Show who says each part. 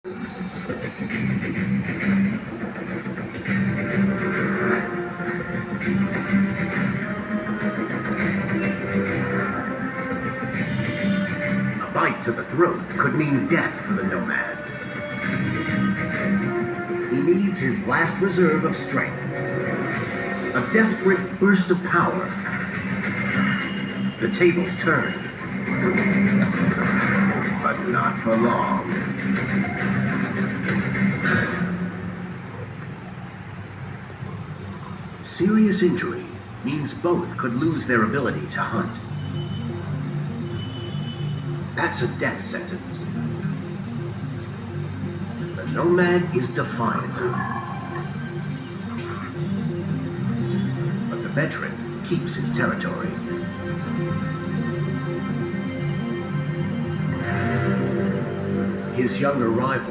Speaker 1: A bite to the throat could mean death for the nomad. He needs his last reserve of strength. A desperate burst of power. The tables turn. But not for long. Serious injury means both could lose their ability to hunt. That's a death sentence. The nomad is defiant. But the veteran keeps his territory. His younger rival